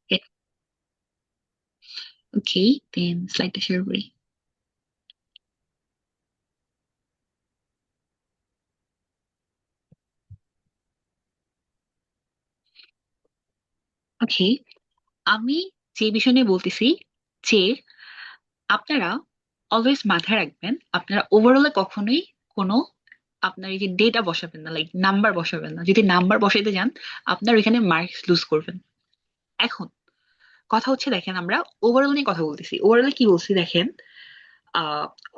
Good. Okay, then slide share করি। ওকে, আমি যে বিষয় নিয়ে বলতেছি যে আপনারা অলওয়েজ মাথায় রাখবেন, আপনারা ওভারঅলে কখনোই কোনো আপনার এই যে ডেটা বসাবেন না, লাইক নাম্বার বসাবেন না। যদি নাম্বার বসাইতে যান আপনার ওইখানে মার্কস লুজ করবেন। এখন কথা হচ্ছে, দেখেন আমরা ওভারঅল নিয়ে কথা বলতেছি। ওভারঅল কি বলছি দেখেন,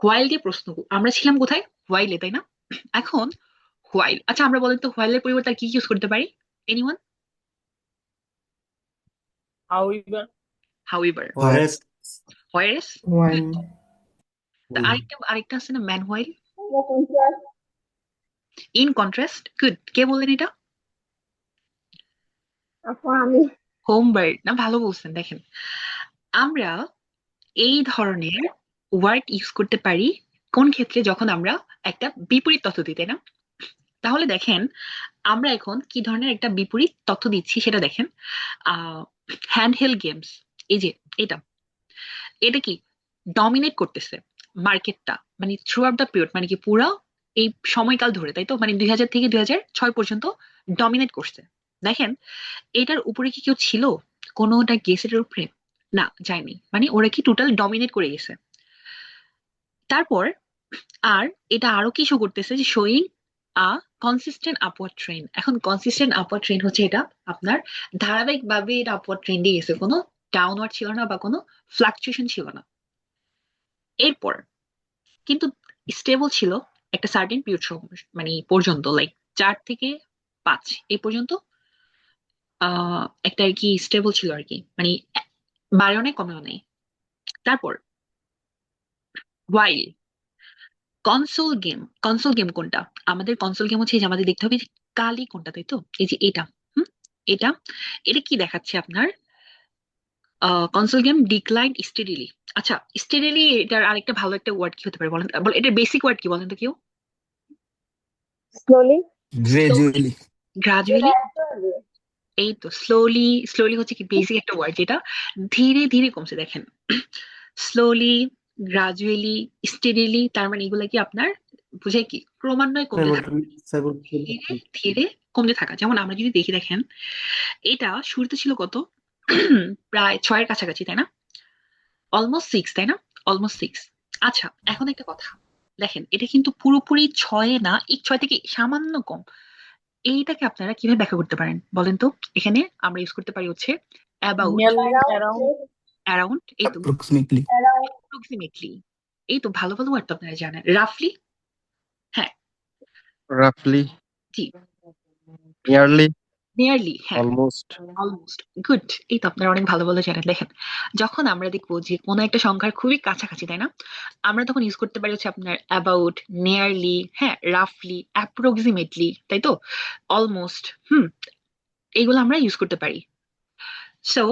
হোয়াইল দিয়ে প্রশ্ন আমরা ছিলাম কোথায়, হোয়াইলে, তাই না? এখন হোয়াইল, আচ্ছা আমরা বলেন তো হোয়াইলের পরিবর্তে আর কি ইউজ করতে পারি? Anyone? However, however, Whereas হোয়াইস, One. আরেকটা আরেকটা আছে না, man while, in contrast. Good, কে বললেন এটা? আমি হোমবার্ড না, ভালো বলছেন। দেখেন আমরা এই ধরনের ওয়ার্ড ইউজ করতে পারি কোন ক্ষেত্রে, যখন আমরা একটা বিপরীত তথ্য দিই, তাই না? তাহলে দেখেন আমরা এখন কি ধরনের একটা বিপরীত তথ্য দিচ্ছি সেটা দেখেন। হ্যান্ডহেল্ড গেমস, এই যে এটা, এটা কি ডমিনেট করতেছে মার্কেটটা, মানে থ্রু আউট দ্য পিরিয়ড, মানে কি পুরো এই সময়কাল ধরে, তাই তো? মানে 2000 থেকে 2006 পর্যন্ত ডমিনেট করছে। দেখেন এটার উপরে কি কেউ ছিল কোনোটা গেসের উপরে? না, যায়নি। মানে ওরা কি টোটাল ডমিনেট করে গেছে। তারপর আর এটা আরো কি শো করতেছে, যে শোয়িং আ কনসিস্টেন্ট আপওয়ার্ড ট্রেন্ড। এখন কনসিস্টেন্ট আপওয়ার্ড ট্রেন্ড হচ্ছে এটা আপনার ধারাবাহিক ভাবে এটা আপওয়ার্ড ট্রেন্ডে গেছে, কোনো ডাউনওয়ার্ড ছিল না বা কোনো ফ্লাকচুয়েশন ছিল না। এরপর কিন্তু স্টেবল ছিল একটা সার্টেন পিরিয়ড মানে পর্যন্ত, লাইক 4 থেকে 5 এই পর্যন্ত একটা আর কি স্টেবল ছিল আর কি, মানে বাড়েও নাই কমেও নাই। তারপর ওয়াইল কনসোল গেম কোনটা? আমাদের কনসোল গেম হচ্ছে এই যে আমাদের দেখতে হবে যে কালি কোনটা, তাই তো? এই যে এটা, হুম, এটা এটা কি দেখাচ্ছে আপনার? Console game decline steadily. আচ্ছা, স্টেডিলি এটার আরেকটা ভালো একটা ওয়ার্ড কি হতে পারে বলেন? এটার বেসিক ওয়ার্ড কি বলেন তো কেউ? Slowly gradually. গ্রাজুয়ালি। এই তো স্লোলি, স্লোলি হচ্ছে কি বেসিক একটা ওয়ার্ড, যেটা ধীরে ধীরে কমছে। দেখেন স্লোলি, গ্রাজুয়ালি, স্টেডিলি, তার মানে এগুলা কি আপনার বুঝায় কি ক্রমান্বয়ে কমতে থাকে, ধীরে ধীরে কমতে থাকা। যেমন আমরা যদি দেখি, দেখেন এটা শুরুতে ছিল কত, প্রায় 6-এর কাছাকাছি, তাই না? অলমোস্ট 6, তাই না? অলমোস্ট 6। আচ্ছা এখন একটা কথা দেখেন, এটা কিন্তু পুরোপুরি 6-এ না, এই 6 থেকে সামান্য কম। এইটাকে আপনারা কিভাবে ব্যাখ্যা করতে পারেন বলেন তো? এখানে আমরা ইউজ করতে পারি হচ্ছে অ্যাবাউট, nearly around অ্যারাউন্ড, এই তো Approximately. অ্যাপ্রক্সিমেটলি, এই তো ভালো ভালো ওয়ার্ড তো আপনারা জানেন। রাফলি, হ্যাঁ, roughly, জি, nearly, নিয়ারলি, হ্যাঁ, almost. অলমোস্ট। গুড, এই তো আপনারা অনেক ভালো ভালো জানেন। দেখেন যখন আমরা দেখবো যে কোনো একটা সংখ্যার খুবই কাছাকাছি, তাই না, আমরা তখন ইউজ করতে পারি হচ্ছে আপনার অ্যাবাউট, নিয়ারলি, হ্যাঁ, রাফলি, অ্যাপ্রক্সিমেটলি, তাই তো, অলমোস্ট, এইগুলো আমরা ইউজ করতে পারি। সো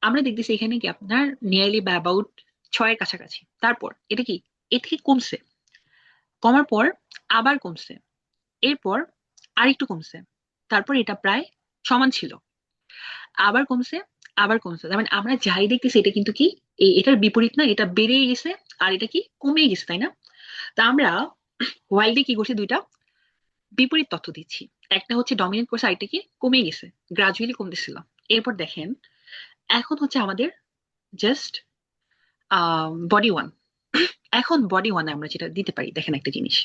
আমরা দেখতেছি এখানে কি আপনার নিয়ারলি বা অ্যাবাউট 6-এর কাছাকাছি। তারপর এটা কি এর থেকে কমছে, কমার পর আবার কমছে, এরপর আরেকটু কমছে, তারপর এটা প্রায় সমান ছিল, আবার কমছে, আবার কমছে। তার মানে আমরা যাই দেখতেছি এটা কিন্তু কি এটার বিপরীত না, এটা বেড়ে গেছে আর এটা কি কমে গেছে, তাই না? তা আমরা ওয়াইল্ডে কি করছি, দুইটা বিপরীত তথ্য দিচ্ছি। একটা হচ্ছে ডমিনেট করছে, আরেকটা কি কমে গেছে, গ্রাজুয়ালি কমতেছিল। এরপর দেখেন এখন হচ্ছে আমাদের জাস্ট বডি ওয়ান। এখন বডি ওয়ানে আমরা যেটা দিতে পারি, দেখেন একটা জিনিস,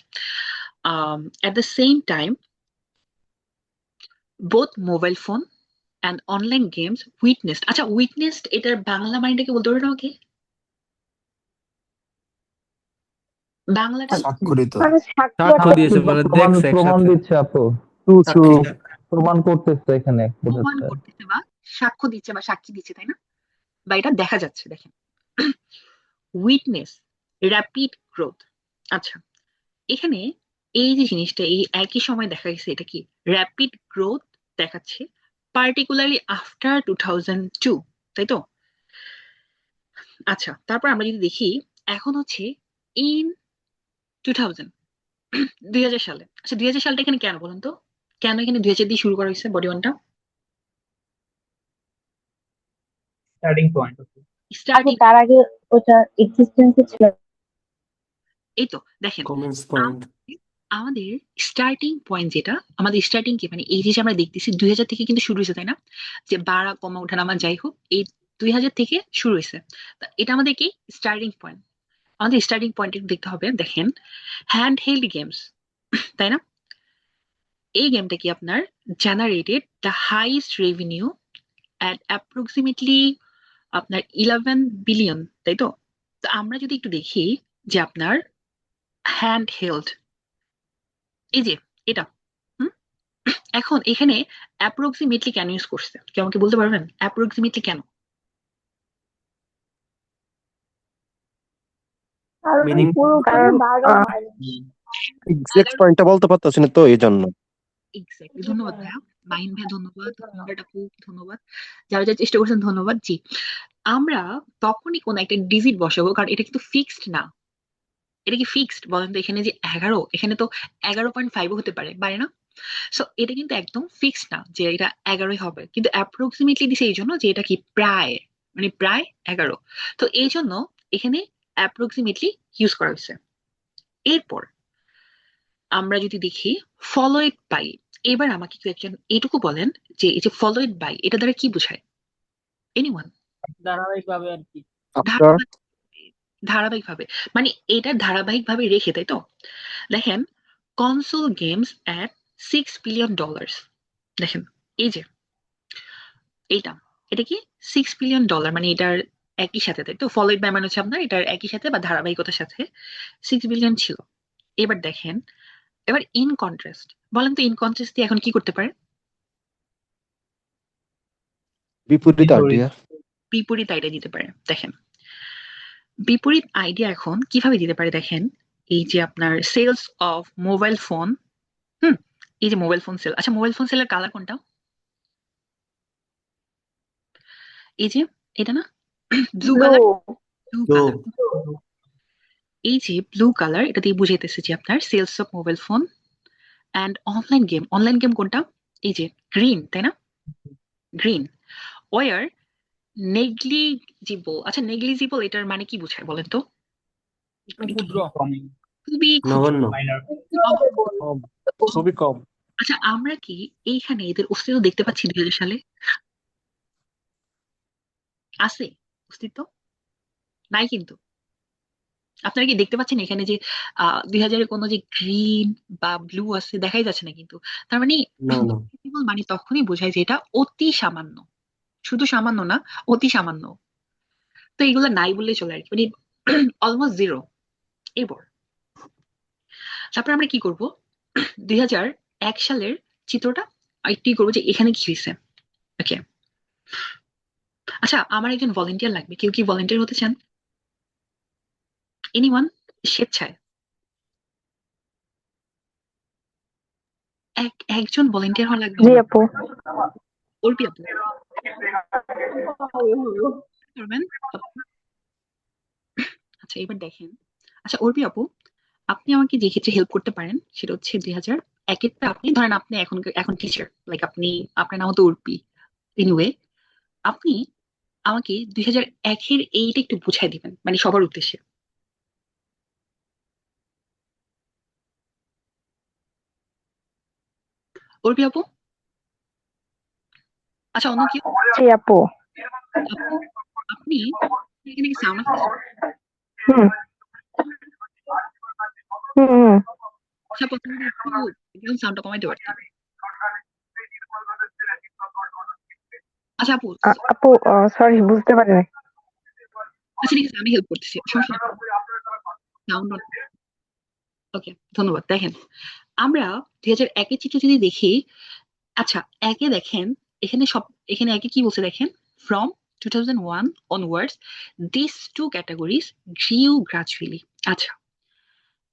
at the same time both mobile phone and online games witnessed। আচ্ছা witnessed এটার বাংলা মানেটা কি বলতে পারবেন আমাকে? বাংলাটা স্বাক্ষরিত। মানে সাক্ষ্য সাক্ষ্য দিয়েছে মানে প্রমাণ দেখছে প্রমাণ একসাথে। দিচ্ছে আপু, টু টু সাক্ষী। প্রমাণ করতেছে এখানে প্রমাণ বোঝাচ্ছে। করতেছে বা সাক্ষ্য দিচ্ছে বা সাক্ষী দিচ্ছে, তাই না? বা এটা দেখা যাচ্ছে। দেখেন উইটনেস, র্যাপিড গ্রোথ। আচ্ছা এখানে এই যে জিনিসটা এই একই সময় দেখা গেছে, এটা কি র্যাপিড গ্রোথ দেখাচ্ছে, পার্টিকুলারলি আফটার 2002, তাই তো? আচ্ছা তারপর আমরা যদি দেখি এখন হচ্ছে ইন 2000, 2000 সালে। আচ্ছা 2000 সালটা এখানে কেন বলুন তো, কেন এখানে 2000 দিয়ে শুরু করা হয়েছে বডি ওয়ানটা? Starting point. স্টার্টিং তার আগে ওটা এক্সিস্টেন্সে ছিল। এই তো দেখেন কমেন্টস পয়েন্ট। আমাদের স্টার্টিং পয়েন্ট যেটা আমাদের স্টার্টিং কি মানে এই যে আমরা দেখতেছি 2000 থেকে কিন্তু শুরু হয়েছে তাই না, যে বাড়া কমা ওঠানামা যাই হোক এই 2000 থেকে শুরু হয়েছে। তা এটা আমাদের কি স্টার্টিং পয়েন্ট, আমাদের স্টার্টিং পয়েন্ট দেখতে হবে। দেখেন হ্যান্ড হেল্ড গেমস তাই না, এই গেমটা কি আপনার generated the highest revenue at approximately আপনার 11 বিলিয়ন, তাই তো। তো আমরা যদি একটু দেখি যে আপনার হ্যান্ড হেল্ড এই যে এটা, হুম, এখন এখানে অ্যাপ্রক্সিমেটলি কেন ইউজ করছে, কেউ আমাকে বলতে পারবেন অ্যাপ্রক্সিমেটলি কেন? মিনিং কারণ এক্সাক্ট পয়েন্টটা বলতে পারতেছি না তো এই জন্য। এক্স্যাক্টলি, ধন্যবাদ ভাইয়া, মাইন ভাই ধন্যবাদ, ধন্যবাদ আপু ধন্যবাদ, যারা যা চেষ্টা করছেন ধন্যবাদ। জি, আমরা তখনই কোন একটা ডিজিট বসাবো কারণ এটা কিন্তু ফিক্সড না। এটা কি ফিক্সড বলেন তো, এখানে যে 11 এখানে তো 11.5 হতে পারে পারে না। সো এটা কিন্তু একদম ফিক্সড না যে এটা 11ই হবে, কিন্তু অ্যাপ্রক্সিমেটলি দিছে এই জন্য যে এটা কি প্রায় মানে প্রায় 11। তো এই জন্য এখানে অ্যাপ্রক্সিমেটলি ইউজ করা হয়েছে। এরপর আমরা যদি দেখি ফলোইড বাই, এবার আমাকে কেউ একজন এটুকু বলেন যে এই যে ফলোইড বাই এটা দ্বারা কি বোঝায়, এনিওয়ান? ধারাবাহিক ভাবে আর কি। আফটার ধারাবাহিক ভাবে মানে এটা ধারাবাহিক ভাবে রেখে, তাই তো। দেখেন কনসোল গেমস অ্যাট $6 বিলিয়ন, দেখেন এই যে এইটা, এটা কি $6 বিলিয়ন মানে এটার একই সাথে, তাই তো ফলোইড বাই মানে হচ্ছে আপনার এটার একই সাথে বা ধারাবাহিকতার সাথে 6 বিলিয়ন ছিল। এবার দেখেন, এবার ইন কন্ট্রাস্ট বলেন তো, ইন কন্ট্রাস্ট দিয়ে এখন কি করতে পারে? বিপরীত আইডিয়া। বিপরীত আইডিয়া দিতে পারে। দেখেন বিপরীত আইডিয়া এখন কিভাবে দিতে পারে, দেখেন এই যে আপনার সেলস অফ মোবাইল ফোন, হুম, এই যে মোবাইল ফোন সেল, আচ্ছা মোবাইল ফোন সেলের কালার কোনটা? এই যে এটা না, ব্লু কালার, ব্লু কালার, এই যে ব্লু কালার এটা দিয়ে বুঝাইতেছে যে আপনার sales of mobile phone and online game, online game কোনটা? এই যে গ্রিন, তাই না, গ্রিন। ওয়ার নেগলিজিবল, আচ্ছা নেগলিজিবল এটার মানে কি বোঝায় বলেন তো? ক্ষুদ্র। খুবই নগণ্য, খুবই কম। আচ্ছা আমরা কি এইখানে এদের অস্তিত্ব দেখতে পাচ্ছি 2000 সালে? আছে অস্তিত্ব? নাই কিন্তু। আপনারা কি দেখতে পাচ্ছেন এখানে যে 2000-এর কোনো যে গ্রিন বা ব্লু আছে দেখাই যাচ্ছে না কিন্তু। তার মানে না না, মানে তখনই বোঝায় যে এটা অতি সামান্য, শুধু সামান্য না, অতি সামান্য। তো এগুলো নাই বললেই চলে আর কি, মানে অলমোস্ট জিরো। এরপর তারপর আমরা কি করব, 2001 সালের চিত্রটা একটু করবো যে এখানে কি হয়েছে। ওকে, আচ্ছা আমার একজন ভলেন্টিয়ার লাগবে, কেউ কি ভলেন্টিয়ার হতে চান? এনিওয়ান, স্বেচ্ছায় একজন ভলেন্টিয়ার হওয়া লাগবে জি আমার। আপু। অর্পি আপু পারবেন? আচ্ছা এবার দেখেন, আচ্ছা অর্পি আপু আপনি আমাকে যে ক্ষেত্রে হেল্প করতে পারেন সেটা হচ্ছে 2001-এরটা আপনি ধরেন, আপনি এখন এখন টিচার, লাইক আপনি, আপনার নাম তো অর্পি, এনিওয়ে আপনি আমাকে 2001-এর এইটা একটু বুঝাই দিবেন মানে সবার উদ্দেশ্যে। অর্পি আপু, আচ্ছা অন্য কেউ? জি আপু। আপু আপনি এখানে কি সাউন্ড আছে? হুম হুম হুম। আচ্ছা প্রথমে একটু সাউন্ডটা কমাইতে পারতেন। আচ্ছা আপু, আপু সরি বুঝতে পারিনি। আচ্ছা ঠিক আছে আমি হেল্প করতেছি, সমস্যা নেই, সাউন্ড। ওকে ধন্যবাদ। দেখেন আমরা 2001-এর চিত্র যদি দেখি, আচ্ছা একে দেখেন এখানে সব, এখানে একে কি বলছে দেখেন, from 2001 onwards these two categories grew gradually। আচ্ছা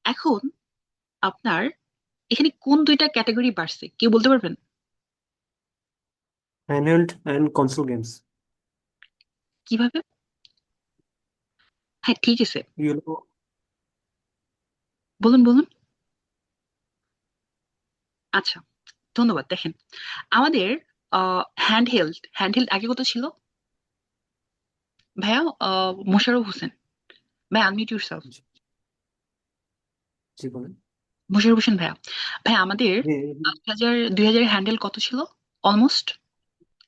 এখন আপনার এখানে কোন দুইটা ক্যাটাগরি বাড়ছে কেউ বলতে পারবেন? Handheld and console games. কিভাবে? হ্যাঁ ঠিক আছে, এগুলো বলুন বলুন। আচ্ছা ধন্যবাদ। দেখেন আমাদের হ্যান্ডহেল্ড আগে কত ছিল? ভাইয়া মোশাররফ হোসেন। ভাই আনমিউট ইউরসেলফ। জি জি, বলেন। মোশাররফ হোসেন ভাইয়া। ভাইয়া আমাদের জি, 2000 হ্যান্ডেল কত ছিল? অলমোস্ট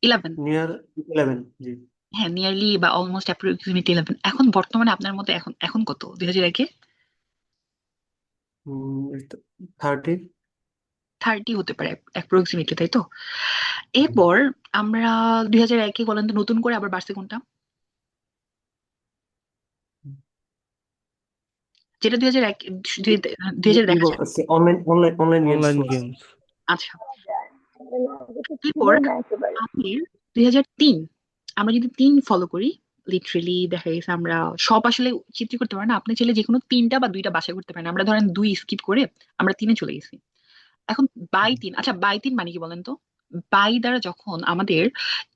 11। নিয়ার 11। জি। হ্যাঁ, নিয়ারলি বা অলমোস্ট অ্যাপ্রক্সিমেটলি 11। এখন বর্তমানে আপনার মতে এখন এখন কত 2001-এ? 30। 30 হতে পারে অ্যাপ্রক্সিমেটলি, তাই তো? এরপর আমরা 2001-এ বলেন তো নতুন করে আবার বাড়ছে কোনটা? যেটা 2001 2000 দেখা যায়। Online online online games online চলছে। গেমস। আচ্ছা, এরপর আমাদের 2003, আমরা যদি 3 ফলো করি, লিটারেলি দেখা গেছে আমরা সব আসলে চিত্র করতে পারি না। আপনি চাইলে যে কোনো 3টা বা 2টা বাছাই করতে পারেন। আমরা ধরেন 2 স্কিপ করে আমরা 3-এ চলে গেছি। এখন বাই 3, আচ্ছা বাই 3 মানে কি বলেন তো? বাই দ্বারা যখন আমাদের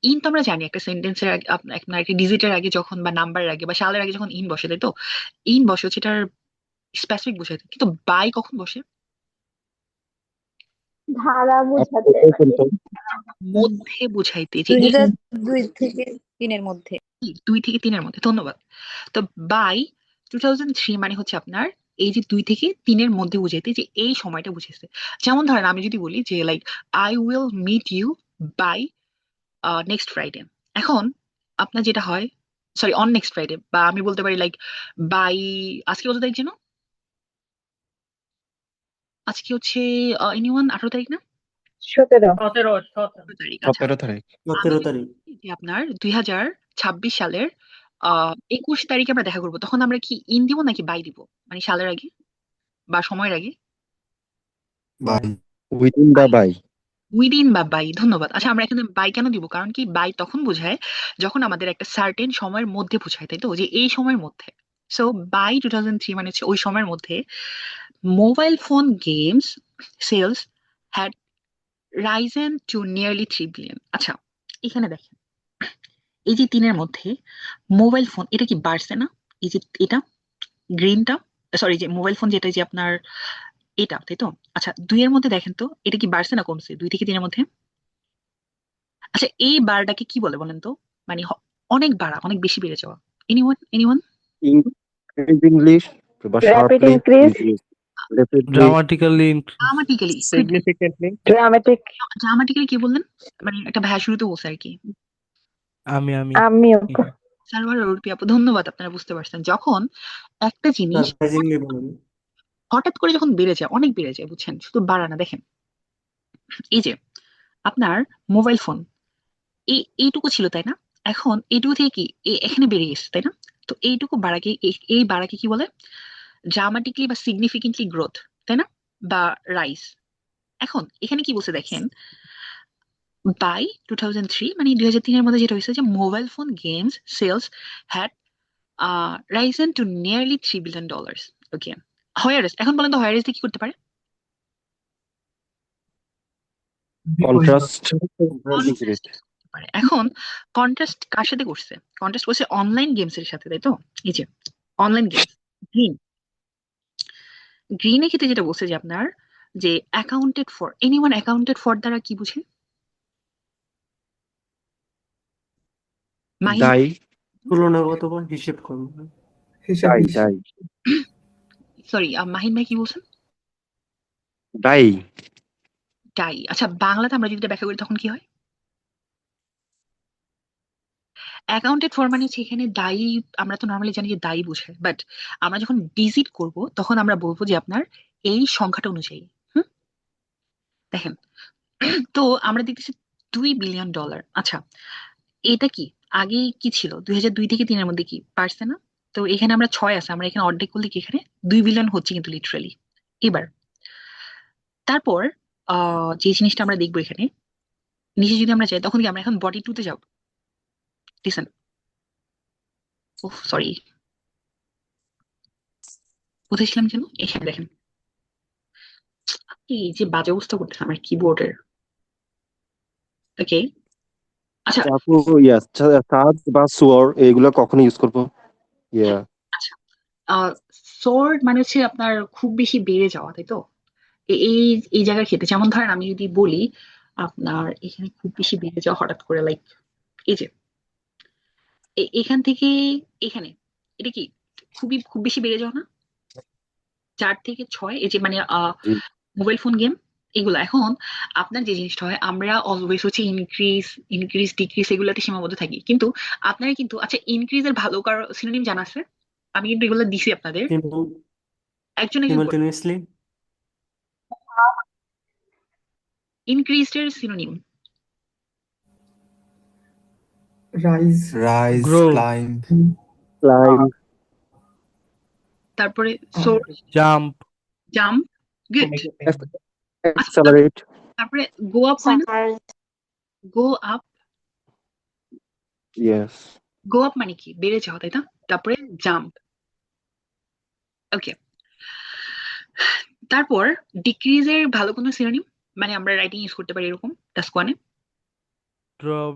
ইন, তো আমরা জানি একটা সেন্টেন্সের আগে আপনার একটা ডিজিটের আগে যখন বা নাম্বারের আগে বা সালের আগে যখন ইন বসে, তাই তো? ইন বসে হচ্ছে এটার স্পেসিফিক বোঝাতে, কিন্তু বাই কখন বসে? ধারা আপনি বোঝাতে কোথায় শুনতেন? মধ্যে বোঝাইতে, যে এই 2002 থেকে 3-এর মধ্যে। 2 থেকে 3-এর মধ্যে। ধন্যবাদ। তো বাই 2003 মানে হচ্ছে আপনার এই যে 2 থেকে 3-এর মধ্যে বুঝাইতে, যে এই সময়টা বুঝেছে। যেমন ধরেন আমি যদি বলি যে like I will meet you by next Friday. এখন আপনার যেটা হয়, সরি অন নেক্সট ফ্রাইডে, বা আমি বলতে পারি লাইক বাই, আজকে কত তারিখ যেন? আজকে হচ্ছে এনিওয়ান 18 তারিখ না? 17। 17 18 তারিখ, আচ্ছা। 17 তারিখ। আমি 17 যদি তারিখ। বলি যে আপনার 2026 সালের 21 তারিখে আমরা দেখা করবো, তখন আমরা কি ইন দিব নাকি বাই দিব? মানে সালের আগে বা সময়ের আগে? বাই। উইদিন বা বাই, বাই। উইদিন বা বাই। ধন্যবাদ। আচ্ছা, আমরা এখানে বাই কেন দিব? কারণ কি, বাই তখন বোঝায় যখন আমাদের একটা সার্টেন সময়ের মধ্যে বোঝায়, তাই তো, যে এই সময়ের মধ্যে। সো বাই 2003 মানে হচ্ছে ওই সময়ের মধ্যে mobile phone games sales had risen to nearly 3 billion. আচ্ছা, এখানে দেখেন, এই যে 3-এর মধ্যে মোবাইল ফোন, এটা কি বাড়ছে না? এই যে এটা গ্রিনটা, সরি, যে মোবাইল ফোন যেটা, যে আপনার এটা, তাই তো? আচ্ছা, 2-এর মধ্যে দেখেন তো এটা কি বাড়ছে না কমছে 2 থেকে 3-এর মধ্যে? আচ্ছা, এই বারটাকে কি বলে বলেন তো? মানে অনেক বাড়া, অনেক বেশি বেড়ে যাওয়া। Anyone anyone? ইংলিশ বা rapid sharply increase. Increase, rapidly, dramatically dramatically, significantly. Dramatic. Dramatically কি বললেন? মানে একটা ভাষা শুরুতে বলছে আর কি। আমি আমিও। সার্ভার রুপি আপু, ধন্যবাদ, আপনারা বুঝতে পারছেন। যখন একটা জিনিস সারপ্রাইজিংলি বলেন। হঠাৎ করে যখন বেড়ে যায়, অনেক বেড়ে যায়, বুঝছেন, শুধু বাড়া না। দেখেন এই যে আপনার মোবাইল ফোন, এইটুকু ছিল, তাই না? এখন এইটুকু থেকে কি এখানে বেড়ে গেছে, তাই না? তো এইটুকু বাড়াকে, এই বাড়াকে কি বলে? ড্রামাটিকলি বা সিগনিফিকেন্টলি গ্রোথ, তাই না? বা রাইস। এখন এখানে কি বলছে দেখেন, বাই 2003 মানে 2003-এর মধ্যে যেটা হয়েছে, যে mobile phone games sales had risen to nearly $3 billion. Okay, where is, এখন বলেন তো হোয়ার ইজ কি করতে পারে? Contrast increase. কন্ট্রাস্ট করতে পারে। এখন কন্ট্রাস্ট কার সাথে করছে? কন্ট্রাস্ট করছে অনলাইন গেমস এর সাথে, তাই তো? এই যে অনলাইন গেমস, গ্রিন, গ্রিনের ক্ষেত্রে যেটা বলছে যে আপনার যে accounted for, anyone accounted for দ্বারা কি বুঝে? মাহিন, দাই। তুলনাগত বা হিসেব করুন। দাই দাই সরি মাহিন ভাই কি বলছেন? দাই। ডাই। আচ্ছা, বাংলাতে আমরা যদি এটা ব্যাখ্যা করি তখন কি হয়? অ্যাকাউন্টেড ফর মানে হচ্ছে এখানে দায়ী। আমরা তো নর্মালি জানি যে দায়ী বোঝায়, বাট আমরা যখন ডিজিট করব তখন আমরা বলবো যে আপনার এই সংখ্যাটা অনুযায়ী। হুম, দেখেন, তো আমরা দেখতেছি $2 বিলিয়ন। আচ্ছা, এটা কি আগে কি ছিল? 2002 থেকে 3-এর মধ্যে কি পারছে না? তো এখানে আমরা 6 আছে, আমরা এখানে অর্ধেক করলে কি এখানে 2 বিলিয়ন হচ্ছে কিন্তু লিটারালি। এবার তারপর যে জিনিসটা আমরা দেখবো এখানে নিচে যদি আমরা যাই, তখন কি আমরা এখন বডি 2-তে যাব? লিসেন, ওহ সরি, কোথায় ছিলাম যেন? এখানে দেখেন, এই যে বাজে অবস্থা করতেছে আমার কিবোর্ডের। ওকে, আচ্ছা। আপু ইয়া সাজ বা সোয়ার এগুলো কখন ইউজ করবো? ইয়া হ্যাঁ, আচ্ছা, সোর্ড মানে হচ্ছে আপনার খুব বেশি বেড়ে যাওয়া, তাই তো? এই এই জায়গার ক্ষেত্রে যেমন ধরেন আমি যদি বলি আপনার এখানে খুব বেশি বেড়ে যাওয়া হঠাৎ করে, লাইক এই যে এখান থেকে এখানে এটা কি খুব বেশি বেড়ে যাও না? 4 থেকে 6 এই যে মানে জি মোবাইল ফোন গেম এগুলা। এখন আপনার যে জিনিসটা হয় আমরা অলওয়েজ হচ্ছে ইনক্রিজ ডিক্রিজ এগুলাতে সীমাবদ্ধ থাকি, কিন্তু আপনারা কিন্তু আচ্ছা ইনক্রিজ এর ভালো কারো সিনোনিম জানা আছে? আমি কিন্তু এগুলো দিছি আপনাদের, একজন একজন করে। সিমultaneously ইনক্রিজ এর synonym rise, grow, climb, claim তারপরে সোর্স, জাম্প, জাম্প, গুড। আচ্ছা অ্যাক্সেলারেট তারপরে গো আপ হয় না? Go up, yes go up মানে কি বেড়ে যাওয়া, তাই না? তারপরে জাম্প, ওকে। তারপর ডিক্রিজ এর ভালো কোনো সিনোনিম মানে আমরা রাইটিং ইউজ করতে পারি এরকম টাস্ক ওয়ানে? ড্রপ,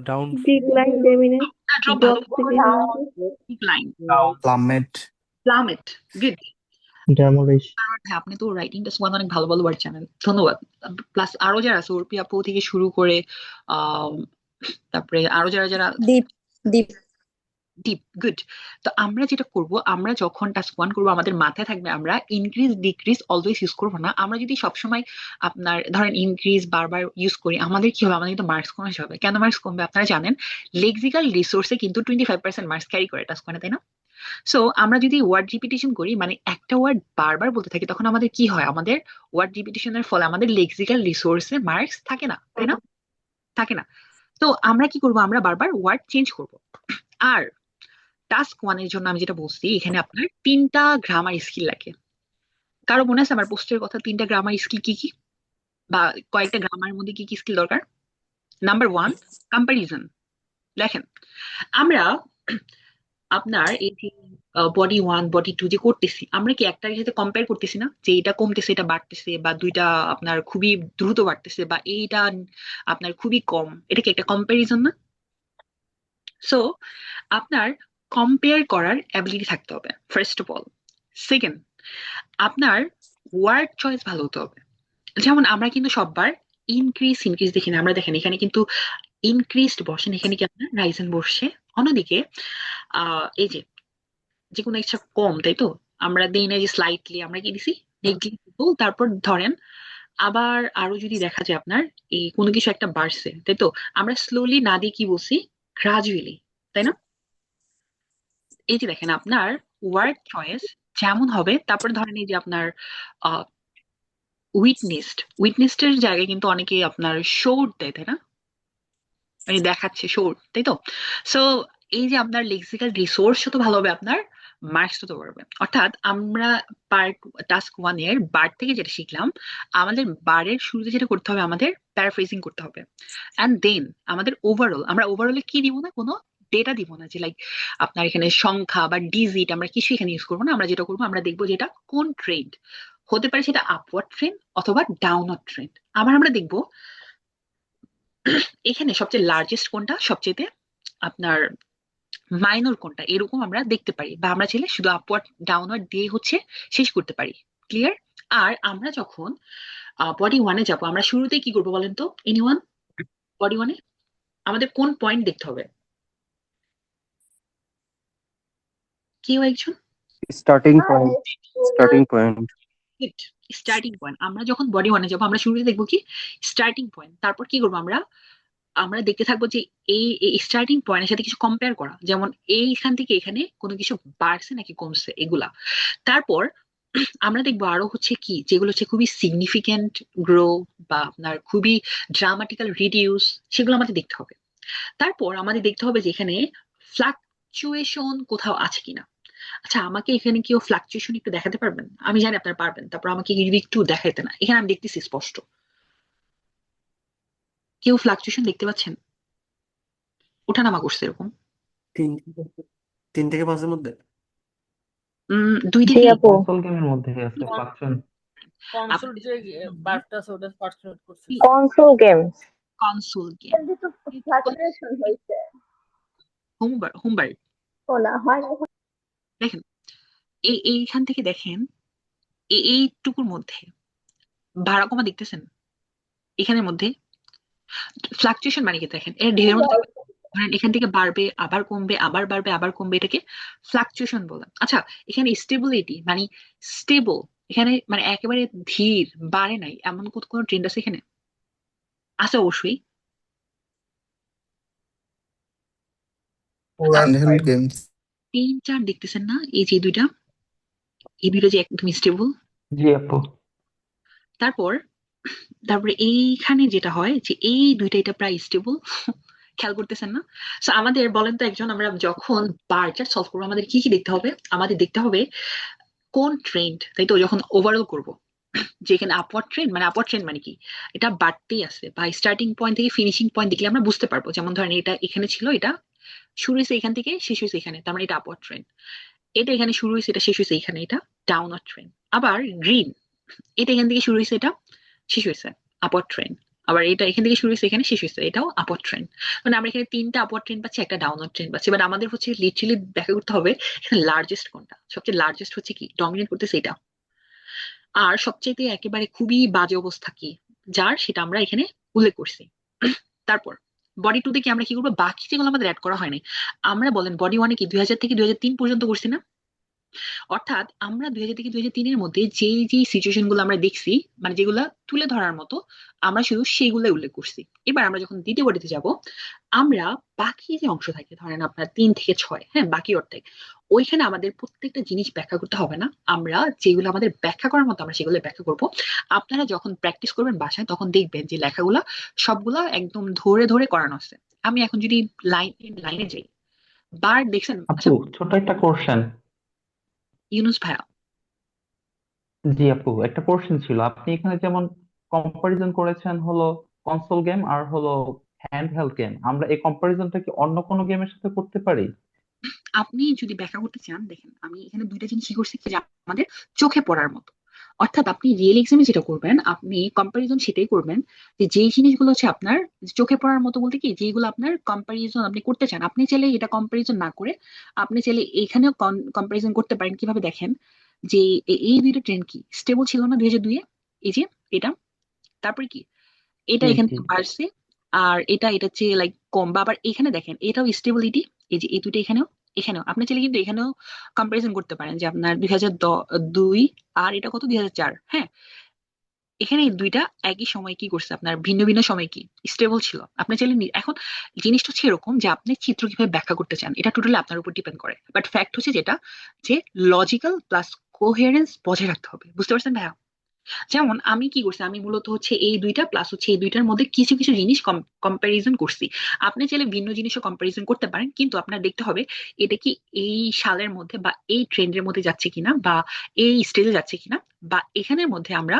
ডাউন, ডিক্লাইন ডেমিনেট ড্রপ ভালো, ড্রপ থেকে ডিক্লাইন, plummet, প্লামেট, গুড। demolish, হ্যাঁ আপনি তো রাইটিং টাস্ক ওয়ান অনেক ভালো ভালো ওয়ার্ড জানেন, ধন্যবাদ। প্লাস আরো যারা আছে উর্পি আপু থেকে শুরু করে আহ তারপরে আরো যারা যারা ডিপ ডিপ ডিপ, গুড। তো আমরা যেটা করব, আমরা যখন টাস্ক ওয়ান করবো আমাদের মাথায় থাকবে আমরা ইনক্রিজ ডিক্রিজ অলওয়েজ ইউজ করবো না। আমরা যদি সবসময় আপনার ধরেন ইনক্রিজ বারবার ইউজ করি আমাদের কি হবে, আমাদের কিন্তু মার্কস কমে যাবে। কেন মার্কস কমবে আপনারা জানেন? লেক্সিক্যাল রিসোর্সে কিন্তু 25% মার্কস ক্যারি করে টাস্ক ওয়ানে, তাই না? সো আমরা যদি ওয়ার্ড রিপিটেশন করি মানে একটা ওয়ার্ড বারবার বলতে থাকি তখন আমাদের কি হয়, আমাদের ওয়ার্ড রিপিটেশনের ফলে আমাদের লেক্সিক্যাল রিসোর্সে মার্কস থাকে না, তাই না? থাকে না। তো আমরা কি করব, আমরা বারবার ওয়ার্ড চেঞ্জ করব। আর টাস্ক ওয়ানের জন্য আমি যেটা বলছি এখানে আপনার 3টা গ্রামার স্কিল লাগে। কারো মনে আছে আমার পোস্টের কথা 3টা গ্রামার স্কিল কি কি, বা কয়েকটা গ্রামারের মধ্যে কি কি স্কিল দরকার? Number 1 comparison. দেখেন আমরা আপনার এই যে বডি 1 বডি 2 যে করতেছি আমরা কি একটার সাথে কম্পেয়ার করতেছি না যে এটা কমতেছে এটা বাড়তেছে, বা দুইটা আপনার খুবই দ্রুত বাড়তেছে, বা এইটা আপনার খুবই কম, এটা কি একটা কম্পারিজন না? সো আপনার কম্পেয়ার করার অ্যাবিলিটি থাকতে হবে ফার্স্ট অফ অল। সেকেন্ড, আপনার ওয়ার্ড চয়েস ভালো হতে হবে। যেমন আমরা কিন্তু সববার ইনক্রিজ দেখি না, আমরা দেখেন এখানে কিন্তু ইনক্রিজড বসেন, এখানে কি আপনার রাইজেন বসছে। অন্যদিকে এই যে যে কোনো একটা কম, তাই তো? আমরা দিই না যে স্লাইটলি, আমরা কি দিছি নেগলিজিবল। তারপর ধরেন আবার আরো যদি দেখা যায় আপনার এই কোনো কিছু একটা বাড়ছে, তাই তো? আমরা স্লোলি না দিয়ে কি বলছি, গ্রাজুয়ালি, তাই না? এই যে দেখেন আপনার ওয়ার্ড চয়েস যেমন হবে, তারপরে ধরেন এই যে আপনার উইটনেসড এর জায়গায় কিন্তু অনেকে আপনার শোড দেয়, তাই না? মানে দেখাচ্ছে শোড, তাই তো? সো এই যে আপনার লেক্সিক্যাল রিসোর্স যত ভালো হবে আপনার মার্কস তত বাড়বে। অর্থাৎ আমরা পার্ট টাস্ক ওয়ান এর বার থেকে যেটা শিখলাম, আমাদের বারের শুরুতে যেটা করতে হবে আমাদের প্যারাফ্রেজিং করতে হবে। অ্যান্ড দেন আমাদের ওভারঅল, আমরা ওভারঅলে কি দিব না, কোনো ডেটা দিব না যে লাইক আপনার এখানে সংখ্যা বা ডিজিট আমরা কিছু এখানে ইউজ করবো না। আমরা যেটা করবো আমরা দেখবো যেটা কোন ট্রেন্ড হতে পারে, সেটা আপওয়ার্ড ট্রেন্ড অথবা ডাউনওয়ার্ড ট্রেন্ড। আবার আমরা দেখবো এখানে সবচেয়ে লার্জেস্ট কোনটা, সবচেয়ে আপনার মাইনর কোনটা, এরকম আমরা দেখতে পারি। বা আমরা চাইলে শুধু আপওয়ার্ড ডাউনওয়ার্ড দিয়ে হচ্ছে শেষ করতে পারি। ক্লিয়ার? আর আমরা যখন বডি ওয়ানে যাবো আমরা শুরুতেই কি করবো বলেন তো এনিওয়ান? বডি ওয়ানে আমাদের কোন পয়েন্ট দেখতে হবে, কেউ একজন? Starting point starting point. আমরা যখন বডি ওয়ানে যাবো আমরা শুরুতে দেখবো কি স্টার্টিং পয়েন্ট। তারপর কি করবো আমরা, আমরা দেখতে থাকবো যে এই স্টার্টিং পয়েন্টের সাথে কিছু কম্পেয়ার করা, যেমন এইখান থেকে এখানে কোনো কিছু বাড়ছে নাকি কমছে এগুলা। তারপর আমরা দেখবো আরো হচ্ছে কি যেগুলো হচ্ছে খুবই সিগনিফিক্যান্ট গ্রো বা আপনার খুবই ড্রামাটিক্যাল রিডিউস, সেগুলো আমাদের দেখতে হবে। তারপর আমাদের দেখতে হবে যে এখানে ফ্লাকচুয়েশন কোথাও আছে কিনা। আচ্ছা আমাকে এখানে কেউ ফ্লাকচুয়েশন একটু দেখাতে পারবেন? আমি জানি আপনারা পারবেন, তারপর আমাকে যদি একটু দেখাইতে না, এখানে আমি দেখতেছি স্পষ্ট। কেউ ফ্লাকচুয়েশন দেখতে পাচ্ছেন? ওঠানামা করছে এরকম? 3 থেকে 5-এর মধ্যে 2 জি থেকে আপু কনসোল গেমের মধ্যে আছে ফ্লাকচুয়েশন। কনসোল যে বারটা আছে ওটা পার্সোনেট করছে। কনসোল গেম কনসোল গেম, হোমবার। দেখেন এইখান থেকে দেখেন এইটুকুর মধ্যে ভাড়া কমা দেখতেছেন এখানের মধ্যে। ফ্লাকচুয়েশন মানে কি দেখেন এর ঢেউের মধ্যে ধরেন এখান থেকে বাড়বে আবার কমবে আবার বাড়বে আবার কমবে, এটাকে ফ্লাকচুয়েশন বলে। আচ্ছা, এখানে স্টেবিলিটি মানে স্টেবল, এখানে মানে একেবারে ধীর, বাড়ে নাই এমন কোনো ট্রেন্ড আছে এখানে? আছে অবশ্যই। Handheld games. 3 4 দেখতেছেন না, এই যে দুইটা, এই দুইটা যে একদম স্টেবল। জি আপু। তারপর তারপরে এইখানে যেটা হয় যে এই দুইটা এটা প্রায় স্টেবল। খেয়াল করতেছেন না? So, আমাদের বলেন তো একজন, আমরা যখন বার চার্ট সলভ করবো আমাদের কি কি দেখতে হবে? আমাদের দেখতে হবে কোন ট্রেন্ড, তাই তো, যখন ওভারঅল করব, যে এখানে আপওয়ার্ড ট্রেন্ড মানে কি, এটা বাড়তেই আছে, বা স্টার্টিং পয়েন্ট থেকে ফিনিশিং পয়েন্ট দেখলে আমরা বুঝতে পারবো। যেমন ধরেন এটা এখানে ছিল, এটা শুরু হয়েছে এখান থেকে, শেষ হয়েছে এখানে, তার মানে এটা আপওয়ার্ড ট্রেন্ড। এটা এখানে শুরু হয়েছে, এটা শেষ হয়েছে এখানে, এটা ডাউনওয়ার্ড ট্রেন্ড। আবার গ্রিন, এটা এখান থেকে শুরু হয়েছে, এটা শেষ হয়েছে আপওয়ার্ড ট্রেন্ড। আবার এটা এখান থেকে শুরু হয়েছে, এখানে শেষ হয়েছে, এটাও আপওয়ার্ড ট্রেন্ড। মানে আমরা এখানে 3টা আপওয়ার্ড ট্রেন্ড পাচ্ছি, একটা ডাউনওয়ার্ড ট্রেন্ড পাচ্ছি। বাট আমাদের হচ্ছে লিটারালি দেখা করতে হবে এখানে লার্জেস্ট কোনটা, সবচেয়ে লার্জেস্ট হচ্ছে কি ডমিনেট করতেছে এটা, আর সবচেয়ে একেবারে খুবই বাজে অবস্থা কি যার, সেটা আমরা এখানে উল্লেখ করছি। তারপর বডি টু থেকে আমরা কি করবো, বাকি যেগুলো আমাদের অ্যাড করা হয়নি, আমরা বলেন বডি ওয়ানে কি 2000 থেকে 2003 পর্যন্ত করছি না? অর্থাৎ আমরা 2000 থেকে 2003-এর মধ্যে যেই যেই সিচুয়েশন গুলো আমরা দেখছি, মানে যেগুলা তুলে ধরার মতো, আমরা শুধু সেইগুলো উল্লেখ করছি। এবার আমরা যখন দ্বিতীয় বডিতে যাব, আমরা বাকি যে অংশ থাকে, ধরেন আপনার 3 থেকে 6, হ্যাঁ, বাকি অর্ধেক, ওইখানে আমাদের প্রত্যেকটা জিনিস ব্যাখ্যা করতে হবে না। আমরা যেগুলো আমাদের ব্যাখ্যা করার মতো আমরা সেগুলো ব্যাখ্যা করব। আপনারা যখন প্র্যাকটিস করবেন বাসায়, তখন দেখবেন যে লেখাগুলা সবগুলা একদম ধরে ধরে করানো আছে। আমি এখন যদি লাইনে যাই, বার দেখছেন? আচ্ছা, আপু ছোট একটা কোশ্চেন। ইউনুস ভাইয়া, জি আপু, একটা কোশ্চেন ছিল। আপনি এখানে যেমন কম্পারিজন করেছেন হলো কনসোল গেম আর হলো হ্যান্ড হেল্ড গেম, আমরা এই কম্পারিজনটা কি অন্য কোনো গেমের সাথে করতে পারি? আপনি যদি ব্যাখ্যা করতে চান, দেখেন আমি এখানে দুইটা জিনিস কি করছি, যে আমাদের চোখে পড়ার মতো। অর্থাৎ আপনি রিয়েল এক্সামে যেটা করবেন, আপনি কম্পারিজন সেটাই করবেন, যে যেই জিনিসগুলো হচ্ছে আপনার চোখে পড়ার মতো, বলতে কি যেগুলো আপনার কম্পারিজন আপনি করতে চান, আপনি চাইলে এটা কম্পারিজন না করে আপনি চাইলে এখানেও কম্পারিজন করতে পারেন। কিভাবে দেখেন, যে এই দুইটা ট্রেন্ড কি স্টেবল ছিল না 2002-এ, এই যে এটা, তারপরে কি এটা জি এখান জি। থেকে বাড়ছে, আর এটা চেয়ে লাইক কম, বা আবার এখানে দেখেন এটাও স্টেবিলিটি, এই যে এই দুটো এখানেও, এখানেও আপনি চাইলে কিন্তু এখানেও কম্পারিজন করতে পারেন, যে আপনার 2002 আর এটা কত 2004, হ্যাঁ, এখানে এই দুইটা একই সময় কি করছে, আপনার ভিন্ন ভিন্ন সময় কি স্টেবল ছিল। আপনি চাইলে এখন জিনিসটা হচ্ছে এরকম যে আপনি চিত্র কিভাবে ব্যাখ্যা করতে চান, এটা টোটালি আপনার উপর ডিপেন্ড করে। বাট ফ্যাক্ট হচ্ছে যেটা, যে লজিক্যাল প্লাস কোহেরেন্স বজায় রাখতে হবে। বুঝতে পারছেন ভাইয়া? যেমন আমি কি করছি, আমি মূলত হচ্ছে এই দুইটা প্লাস হচ্ছে এই দুইটার মধ্যে কিছু কিছু জিনিস কম্পারিজন করছি। আপনি চাইলে ভিন্ন জিনিসও কম্পারিজন করতে পারেন, কিন্তু আপনার দেখতে হবে এটা কি এই সালের মধ্যে বা এই ট্রেন্ডের মধ্যে যাচ্ছে কিনা, বা এই স্টেজে যাচ্ছে কিনা, বা এখানের মধ্যে আমরা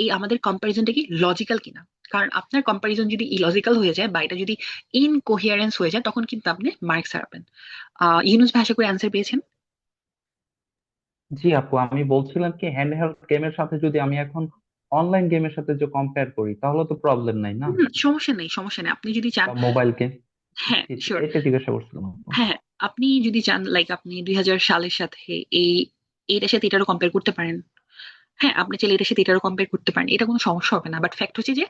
এই আমাদের কম্পারিজনটা কি লজিক্যাল কিনা। কারণ আপনার কম্পারিজন যদি ইলজিক্যাল হয়ে যায়, বা এটা যদি ইনকোহিয়ারেন্স হয়ে যায়, তখন কিন্তু আপনি মার্কস হারাবেন। ইউনুস ভাষা করে অ্যান্সার পেয়েছেন? জি আপু, আমি বলছিলাম কি হ্যান্ড হেল্ড গেমের সাথে যদি আমি এখন অনলাইন গেমের সাথে যে কম্পেয়ার করি তাহলে তো প্রবলেম নাই না? সমস্যা নেই, সমস্যা নেই, আপনি যদি চান। বা মোবাইল গেম। হ্যাঁ, জি জি, শিওর। এটা জিজ্ঞাসা করছিলাম আপু। হ্যাঁ, আপনি যদি চান, লাইক আপনি 2000 সালের সাথে এই এটার সাথে এটারও কম্পেয়ার করতে পারেন। হ্যাঁ, আপনি চাইলে এটার সাথে এটারও কম্পেয়ার করতে পারেন, এটা কোনো সমস্যা হবে না। বাট ফ্যাক্ট হচ্ছে যে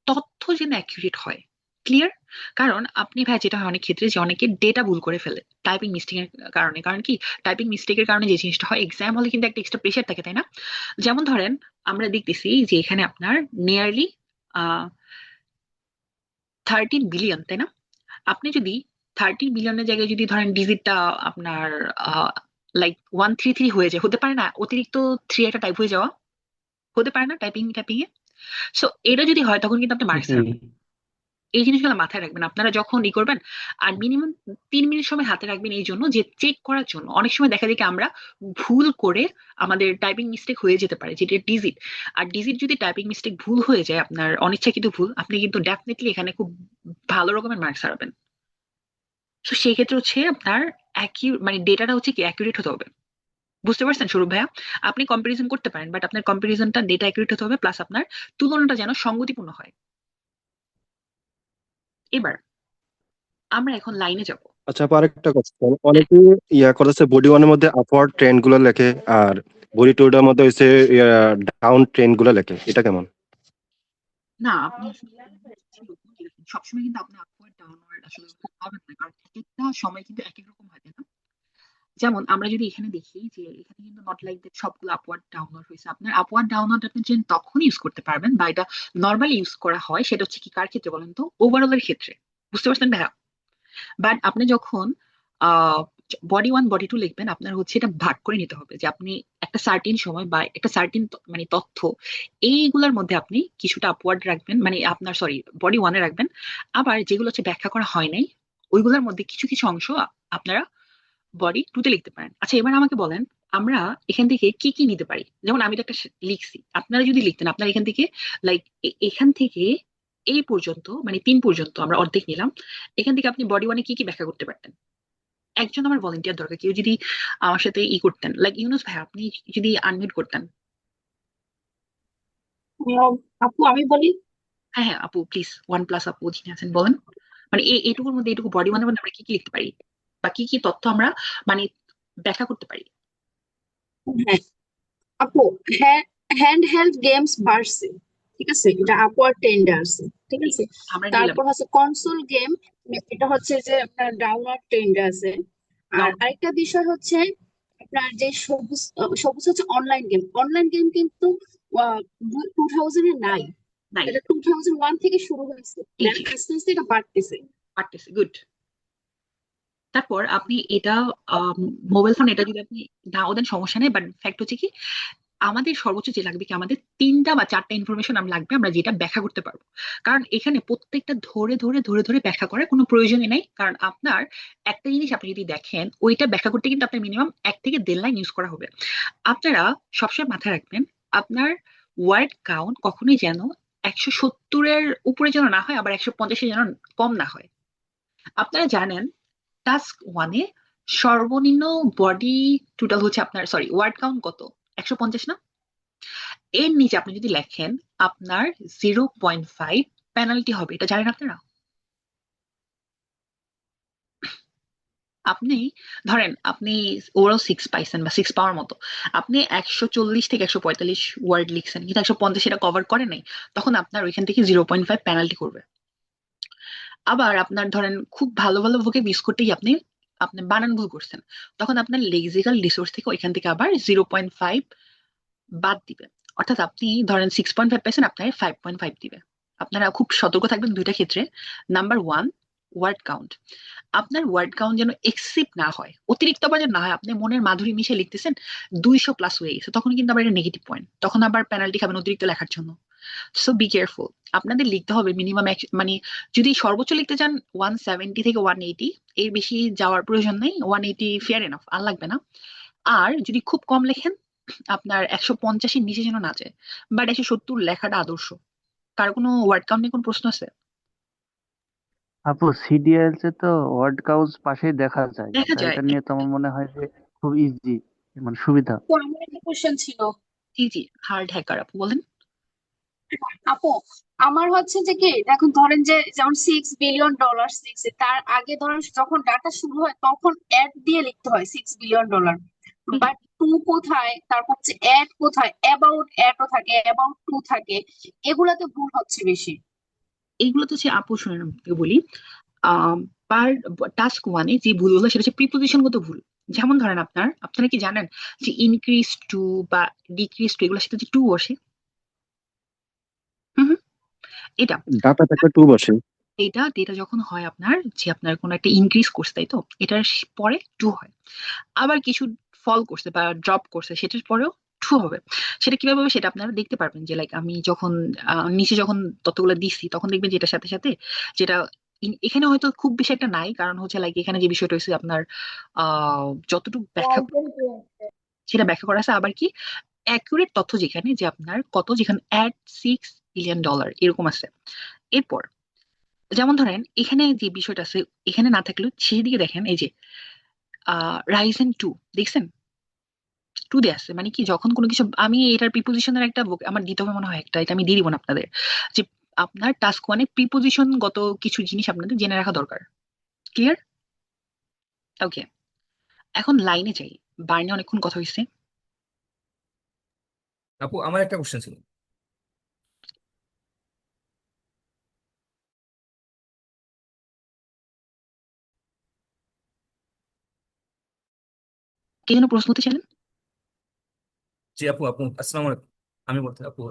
তথ্য যেন অ্যাকিউরেট হয়। ক্লিয়ার? কারণ আপনি ভাই, যেটা হয় অনেক ক্ষেত্রে, যে অনেকে ডেটা ভুল করে ফেলে টাইপিং মিস্টেকের কারণে। কারণ কি, টাইপিং মিস্টেকের কারণে যে জিনিসটা হয়, এক্সাম হলে কিন্তু একটা এক্সট্রা প্রেশার থাকে, তাই না? যেমন ধরেন আমরা দেখতেছি যে এখানে আপনার নিয়ারলি 13 বিলিয়ন, তাই না? আপনি যদি 13 বিলিয়নের জায়গায় যদি ধরেন ডিজিটটা আপনার লাইক 133 হয়ে যায়, হতে পারে না অতিরিক্ত 3 একটা টাইপ হয়ে যাওয়া, হতে পারে না টাইপিং টাইপিং এ? সো এটা যদি হয়, তখন কিন্তু আপনি মার্কস জি হারাবেন। এই জিনিসগুলো মাথায় রাখবেন আপনারা যখন ই করবেন। আর মিনিমাম 3 মিনিট সময় হাতে রাখবেন, এই জন্য যে চেক করার জন্য। অনেক সময় দেখা যায় কি আমরা ভুল করে আমাদের টাইপিং মিস্টেক হয়ে যেতে পারে, যেটা ডিজিট। আর ডিজিট যদি টাইপিং মিস্টেক ভুল হয়ে যায়, আপনার অনিচ্ছাকৃত ভুল, আপনি কিন্তু ডেফিনেটলি এখানে খুব ভালো রকমের মার্কস হারাবেন। তো সেই ক্ষেত্রে হচ্ছে আপনার মানে ডেটাটা হচ্ছে কি অ্যাকুরেট হতে হবে। বুঝতে পারছেন স্বরূপ ভাইয়া? আপনি কম্পারিজন করতে পারেন, বাট আপনার কম্পারিজনটা ডেটা অ্যাকুরেট হতে হবে, প্লাস আপনার তুলনাটা যেন সঙ্গতিপূর্ণ হয়। এবার আমরা এখন লাইনে যাব। আচ্ছা, আপু আরেকটা কোশ্চেন, অনেকে করেছে বডি ওয়ানের মধ্যে আপওয়ার্ড ট্রেন্ড গুলো লেখে, আর বডি টু এর মধ্যে হচ্ছে ডাউন ট্রেন্ড গুলো লেখে, এটা কেমন? না, আপনি আসলে সবসময় কিন্তু আপনি আপওয়ার্ড ডাউনওয়ার্ড আসলে পাবেন না, কারণ একটা সময় কিন্তু এক এক রকম হয়, তাই না? যেমন আমরা যদি এখানে দেখি যে এখানে কিন্তু নট লাইক দ্যাট সবগুলো আপওয়ার্ড ডাউনলোড হয়েছে। আপনার আপওয়ার্ড ডাউনলোড আপনি যে তখন ইউজ করতে পারবেন, বা এটা নর্মালি ইউজ করা হয়, সেটা হচ্ছে কি কার ক্ষেত্রে বলেন তো? ওভারঅলের ক্ষেত্রে। বুঝতে পারছেন ভাইয়া? বাট আপনি যখন বডি ওয়ান বডি টু লিখবেন, আপনার হচ্ছে এটা ভাগ করে নিতে হবে যে আপনি একটা সার্টিন সময় বা একটা সার্টিন মানে তথ্য, এইগুলোর মধ্যে আপনি কিছুটা আপওয়ার্ড রাখবেন, মানে আপনার সরি বডি ওয়ানে রাখবেন। আবার যেগুলো হচ্ছে ব্যাখ্যা করা হয় নাই, ওইগুলোর মধ্যে কিছু কিছু অংশ আপনারা বডি টুতে লিখতে পারেন। আচ্ছা, এবার আমাকে বলেন আমরা এখান থেকে কি কি নিতে পারি? যেমন আমি তো একটা লিখছি, আপনারা যদি লিখতেন, আপনারা এখান থেকে লাইক এখান থেকে এই পর্যন্ত মানে 3 পর্যন্ত আমরা অর্ধেক নিলাম, এখান থেকে আপনি বডি ওয়ানে কি কি ব্যাখ্যা করতে পারতেন? একজন আমার ভলেন্টিয়ার দরকার, কেউ যদি আমার সাথে করতেন, লাইক ইউনুস ভাই, আপনি যদি আনমিউট করতেন। আপু আমি বলি। হ্যাঁ হ্যাঁ আপু প্লিজ, ওয়ান প্লাস আপু যিনি আছেন বলেন। মানে এইটুকুর মধ্যে, এইটুকু বডি ওয়ানের মধ্যে আমরা কি কি লিখতে পারি, বা কি কি তথ্য আমরা মানে ব্যাখ্যা করতে পারি? হ্যাঁ আপু, হ্যান্ড হেল্ড গেমস বাড়ছে, ঠিক আছে, এটা আপওয়ার্ড ট্রেন্ডে আছে, ঠিক ঠিক আছে। আছে, আমরা নিলাম। তারপর হচ্ছে কনসোল গেম, এটা হচ্ছে যে আপনার ডাউনওয়ার্ড ট্রেন্ডে আছে। আর ডাউন আরেকটা বিষয় হচ্ছে আপনার যে সবুজ সবুজ হচ্ছে অনলাইন গেম। অনলাইন গেম কিন্তু 2000-এ নাই, নাই। এটা 2001 থেকে শুরু হয়েছে, এই দেন যে আস্তে আস্তে এটা বাড়তেছে। পারতেছে, গুড। তারপর আপনি এটা মোবাইল ফোন, এটা যদি আপনি নাও দেন সমস্যা নেই, বাট ফ্যাক্ট হচ্ছে কি আমাদের সর্বোচ্চ যে লাগবে কি, আমাদের 3টা বা 4টা ইনফরমেশন আমরা লাগবে, আমরা যেটা ব্যাখ্যা করতে পারবো। কারণ এখানে প্রত্যেকটা ধরে ধরে ধরে ধরে ব্যাখ্যা করার কোনো প্রয়োজনই নেই, কারণ আপনার একটা জিনিস আপনি যদি দেখেন, ওইটা ব্যাখ্যা করতে কিন্তু আপনার মিনিমাম 1 থেকে 1.5 লাইন ইউজ করা হবে। আপনারা সবসময় মাথায় রাখবেন, আপনার ওয়ার্ড কাউন্ট কখনোই যেন 170-এর উপরে যেন না হয়, আবার 150-এর যেন কম না হয়। আপনারা জানেন টাস্ক ওয়ানে সর্বনিম্ন বডি টোটাল হচ্ছে আপনার, সরি ওয়ার্ড কাউন্ট কত? 150 না? এর নিচে আপনি যদি লেখেন, আপনার 0.5 পেনাল্টি হবে, এটা জানেন আপনারা? আপনি ধরেন আপনি ওভারঅল 6 পাইছেন বা 6 পাওয়ার মতো, আপনি 140 থেকে 145 ওয়ার্ড লিখছেন কিন্তু 150 এটা কভার করে নাই, তখন আপনার ওইখান থেকে 0.5 পেনাল্টি করবে। আবার আপনার ধরেন খুব ভালো ভালো ভোকেব ইউজ করতেই আপনি আপনি বানান ভুল করছেন, তখন আপনার লেক্সিক্যাল রিসোর্স থেকে ওইখান থেকে আবার 0.5 বাদ দিবে। অর্থাৎ আপনি ধরেন 6.5 পাইছেন, আপনার 5.5 দিবে। আপনারা খুব সতর্ক থাকবেন দুইটা ক্ষেত্রে। Number one, word count. আপনার ওয়ার্ড কাউন্ট যেন এক্সিপ না হয়, অতিরিক্ত আবার যেন না হয়। আপনি মনের মাধুরী মিশে লিখতেছেন 200 প্লাস হয়ে গেছে, তখন কিন্তু আবার এটা নেগেটিভ পয়েন্ট, তখন আবার পেনাল্টি খাবেন অতিরিক্ত লেখার জন্য। So be careful. আপনাদের লিখতে হবে মিনিমাম, মানে যদি সর্বোচ্চ লিখতে চান 170 থেকে 180, এর বেশি যাওয়ার প্রয়োজন নেই। 180 ফেয়ার এনাফ, আর লাগবে না। আর যদি খুব কম লেখেন, আপনার 150-এর নিচে যেন না যায়, বাট 170 লেখাটা আদর্শ। কার কোনো ওয়ার্ড কাউন্ট নিয়ে কোনো প্রশ্ন আছে? আপু সিডিএলস এ তো ওয়ার্ড কাউন্ট পাশেই দেখা যায়, দেখা তাই যায়। এটা নিয়ে তো আমার মনে হয় যে খুব ইজি, মানে সুবিধা। তো আমার একটা কোশ্চেন ছিল জি জি, হার্ড হ্যাকার আপু বলেন। আপু, আমার হচ্ছে যে কি এখন ধরেন যে যেমন $6 বিলিয়ন লিখছে, তার আগে ধরেন যখন ডাটা শুরু হয় তখন অ্যাড দিয়ে লিখতে হয় $6 বিলিয়ন, হুম, বাট টু কোথায়, তারপর হচ্ছে অ্যাড কোথায়, অ্যাবাউট অ্যাডও থাকে, অ্যাবাউট টু থাকে, এগুলাতে ভুল হচ্ছে বেশি। এইগুলো তো হচ্ছে আপু, শুনেন আমি আপনাকে বলি। পার টাস্ক ওয়ানে যে ভুলগুলো, সেটা হচ্ছে প্রিপোজিশনগত ভুল। যেমন ধরেন আপনারা কি জানেন যে ইনক্রিজ টু বা ডিক্রিজ টু, এগুলোর সাথে যে টু বসে? হুম হুম, এটা ডাটা থাকলে টু বসে। এটা যখন হয় আপনার, যে আপনার কোনো একটা ইনক্রিজ করছে, তাই তো, এটার পরে টু হয়। আবার কিছু ফল করছে বা ড্রপ করছে, সেটার পরেও ট্রু হবে। সেটা কিভাবে হবে সেটা আপনারা দেখতে পারবেন, যে লাইক আমি যখন নিচে যখন ততগুলো দিচ্ছি, তখন দেখবেন যে এটার সাথে সাথে যেটা এখানে হয়তো খুব বেশি একটা নাই, কারণ হচ্ছে লাইক এখানে যে বিষয়টা হচ্ছে আপনার যতটুকু ব্যাখ্যা সেটা ব্যাখ্যা করা আছে। আবার কি অ্যাকুরেট তথ্য যেখানে, যে আপনার কত, যেখানে $6 বিলিয়ন এরকম আছে। এরপর যেমন ধরেন এখানে যে বিষয়টা আছে, এখানে না থাকলেও সেদিকে দেখেন, এই যে রাইজেন টু, দেখছেন টু দিয়ে আসছে, মানে কি যখন কোনো কিছু, আমি এটার প্রিপোজিশনের একটা আমার দিতে হবে মনে হয় একটা, এটা আমি দিয়ে দিব না আপনাদের, যে আপনার টাস্ক ওয়ানে প্রিপোজিশন গত কিছু জিনিস আপনাদের জেনে রাখা দরকার। ক্লিয়ার? ওকে, এখন লাইনে যাই। বার্নে অনেকক্ষণ কথা হয়েছে। আপু আমার একটা কোশ্চেন ছিল। কে যেন প্রশ্ন করতে চাইলেন? জি আপু, আসসালামু আলাইকুম। আমি বলতে আপু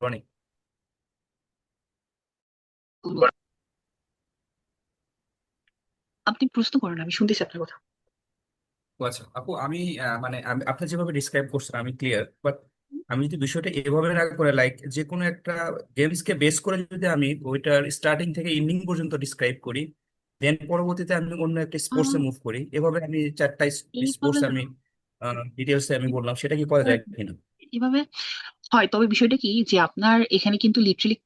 রনি। আপনি প্রশ্ন করেন, আমি শুনতেছি আপনার কথা। ও আচ্ছা আপু, আমি আপনি যেভাবে ডিসক্রাইব করছেন আমি ক্লিয়ার, বাট আমি যদি বিষয়টা এভাবে না করে লাইক যে কোনো একটা গেমস কে বেস করে যদি আমি ওইটার স্টার্টিং থেকে এন্ডিং পর্যন্ত ডিসক্রাইব করি, দেন পরবর্তীতে আমি অন্য একটা স্পোর্টসে আহ, মুভ করি, এভাবে আমি চারটা এইভাবে স্পোর্টস আমি ডিটেলসে আমি বললাম, সেটা কি করা যায় কিনা? এভাবে হয়, তবে বিষয়টা কি যে আপনার এখানে কিন্তু লিটারালি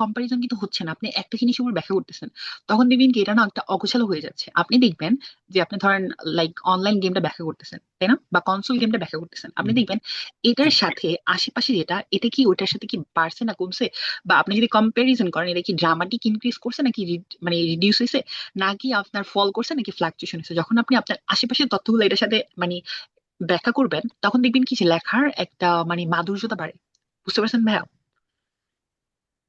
কম্পারিজন কিন্তু হচ্ছে না, আপনি একটা জিনিস উপর ব্যাখ্যা করতেছেন, তখন দেখবেন কি এটা না একটা অগোছালো হয়ে যাচ্ছে। আপনি দেখবেন যে আপনি ধরেন লাইক অনলাইন গেমটা ব্যাখ্যা করতেছেন, তাই না, বা কনসোল গেমটা ব্যাখ্যা করতেছেন, আপনি দেখবেন এটার সাথে আশেপাশে যেটা, এটা কি ওইটার সাথে কি বাড়ছে না কমছে, বা আপনি যদি কম্পারিজন করেন এটা কি ড্রামাটিক ইনক্রিজ করছে নাকি মানে রিডিউস হয়েছে, নাকি আপনার ফল করছে নাকি ফ্লাকচুয়েশন হয়েছে, যখন আপনি আপনার আশেপাশের তথ্যগুলো এটার সাথে মানে ব্যাখ্যা করবেন, তখন দেখবেন কি যে লেখার একটা মানে মাধুর্যতা বাড়ে। বুঝতে পারছেন ভাইয়া?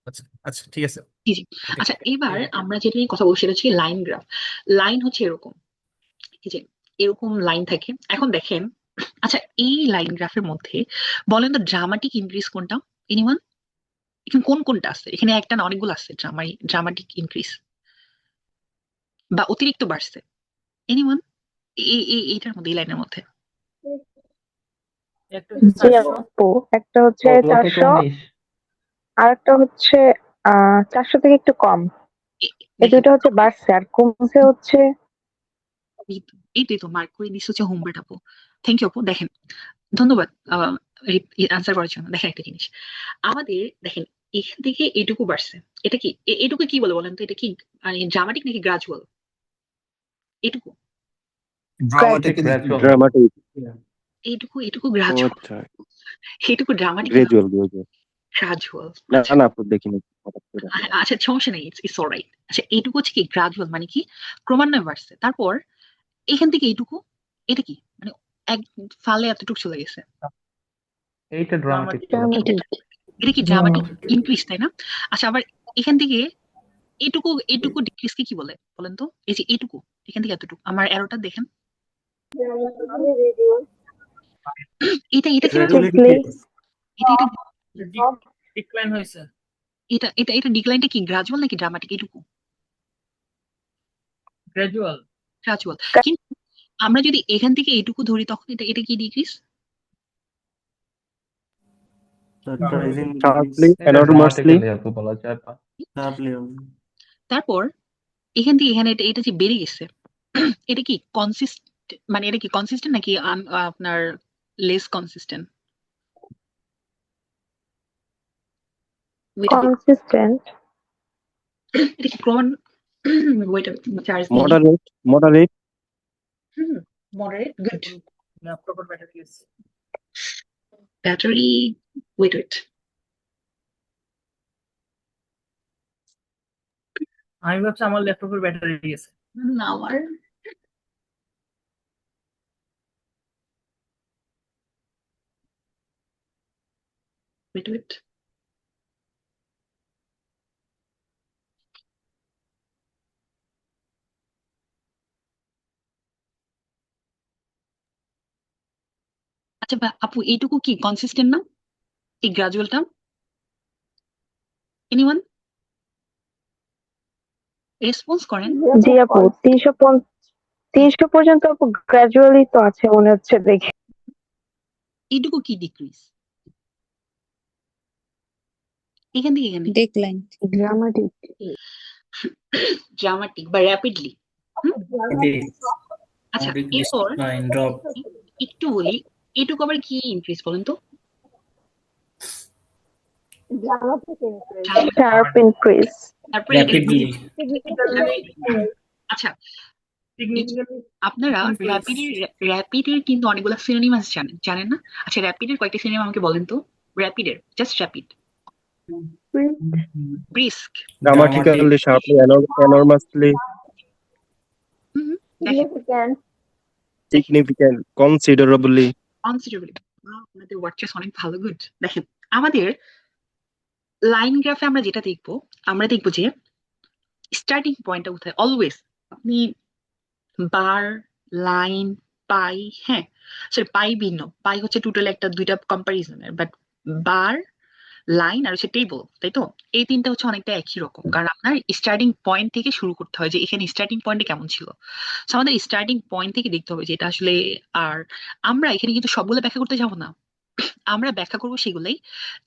আচ্ছা আচ্ছা, ঠিক আছে। জি জি। ওকে। আচ্ছা, এবার আমরা যেটা নিয়ে কথা বলছি সেটা হচ্ছে লাইন গ্রাফ। লাইন হচ্ছে এরকম, এই যে এরকম লাইন থাকে। এখন দেখেন, আচ্ছা এই লাইন গ্রাফের মধ্যে বলেন তো ড্রামাটিক ইনক্রিজ কোনটা? এনিওয়ান? এখানে কোন কোনটা আছে? এখানে একটা না অনেকগুলো আছে ড্রামাটিক ইনক্রিজ বা অতিরিক্ত বাড়ছে। এনিওয়ান? এইটার মধ্যে, এই লাইনের মধ্যে। একটা হচ্ছে জি 400। আপু, একটা হচ্ছে ষোলো থেকে 400, 19। আর একটা হচ্ছে 400 থেকে একটু কম। এই দেখেন, দুটো হচ্ছে বাড়ছে, আর কমছে হচ্ছে এইটাই তো মার্ক করে দিচ্ছে হচ্ছে হোমওয়ার্ক আপু। থ্যাংক ইউ আপু। দেখেন, ধন্যবাদ আনসার করার জন্য। দেখেন একটা জিনিস, আমাদের দেখেন এখান থেকে এটুকু বাড়ছে, এটা কি এটুকু কি বলে বলেন তো? এটা কি মানে ড্রামাটিক নাকি গ্রাজুয়াল? এটুকু এটা গ্র্যাজুয়াল। ড্রামাটিক। এইটুকু এটুকু ও গ্রাজুয়াল, আচ্ছা, এটুকু ড্রামাটিক না, গ্রাজুয়াল গ্রাজুয়াল। গ্রাজুয়াল। না আচ্ছা না আপু, দেখিনি হঠাৎ করে। আচ্ছা, সমস্যা নেই, ইটস অলরাইট। আচ্ছা এইটুকু হচ্ছে কি গ্রাজুয়াল, মানে কি ক্রমান্বয়ে বাড়ছে। তারপর এখান থেকে এইটুকু, এটা কি মানে এক ফালে এতটুকু চলে গেছে, এইটা ড্রামাটিক ড্রামাটিক। ছিল। এটা কি ড্রামাটিক ইনক্রিজ, তাই না? আচ্ছা আবার এখান থেকে এটুকু এটুকু ডিক্রিজ কে কি বলে বলেন তো? এই যে এটুকু, এখান থেকে এতটুকু, আমার অ্যারোটা দেখেন, এটা এটা কিভাবে, গ্র্যাজুয়ালি এটা এটা ডিক্লাইন হয়েছে। এটা এটা এটা ডিক্লাইনটা কি গ্রাজুয়াল নাকি ড্রামাটিক? এটুকু গ্রাজুয়াল। গ্রাজুয়াল, কিন্তু আমরা যদি এখান থেকে এটুকু ধরি তখন এটা এটা কি ডিক্রিজ? রাইজিং শার্পলি এটা এনর্মাসলি। ড্রামাটিক্যালি আপু বলা যায় না। শার্পলি। তারপর এখান থেকে এখানে এটা এটা যে বেড়ে গেছে, এটা কি কনসিস্ট মানে এটা কি কনসিস্টেন্ট নাকি আপনার লেস কনসিস্টেন্ট? কনসিস্টেন্ট। এটা কি ক্রমান ওয়েট চার্জ দিই moderate moderate. Moderate good proper battery আছে। ব্যাটারি ওয়েট আমি ভাবছি আমার ল্যাপটপের ব্যাটারি আছে। না আমার ওয়েট আচ্ছা আপু এইটুকু কি কনসিস্টেন্ট না, এই গ্রাজুয়ালটা? এনিওয়ান রেসপন্স করেন। জি আপু, 300 পর্যন্ত আপু গ্রাজুয়ালি তো আছে মনে হচ্ছে দেখে। এইটুকু কি ডিক্রিজ এখান থেকে এখানে? ডিক্লাইন। ড্রামাটিক। ড্রামাটিক বা র্যাপিডলি। আচ্ছা এরপর একটু বলি, এটুকু আবার কি ইনক্রিজ বলেন তো? Sharp increase. তারপরে আচ্ছা আপনারা র্যাপিডের কিন্তু অনেকগুলো সিনোনিমাস জানেন না? আচ্ছা র্যাপিডের কয়েকটা সিনোনিম আমাকে বলেন তো, র্যাপিডের just rapid. Brisk, dramatically, sharply, enormously, দেখেন সিগনিফিক্যান্ট, কনসিডারেবলি। কনসিডারেবলি। আপনাদের ওয়ার্ড চয়েস অনেক ভালো, গুড। দেখেন আমাদের লাইন গ্রাফে আমরা যেটা দেখবো, আমরা দেখবো যে স্টার্টিং পয়েন্টটা কোথায়। অলওয়েজ আপনি বার, লাইন, পাই, হ্যাঁ সরি পাই ভিন্ন, পাই হচ্ছে টোটাল একটা দুইটা কম্পারিজনের, বাট বার, লাইন আর হচ্ছে টেবল, তাই তো? এই তিনটা হচ্ছে অনেকটা একই রকম, কারণ আপনার স্টার্টিং পয়েন্ট থেকে শুরু করতে হয় যে এখানে স্টার্টিং পয়েন্টে কেমন ছিল। So, আমাদের স্টার্টিং পয়েন্ট থেকে দেখতে হবে যে এটা আসলে, আর আমরা এখানে কিন্তু সবগুলো ব্যাখ্যা করতে যাবো না, আমরা ব্যাখ্যা করবো সেগুলোই,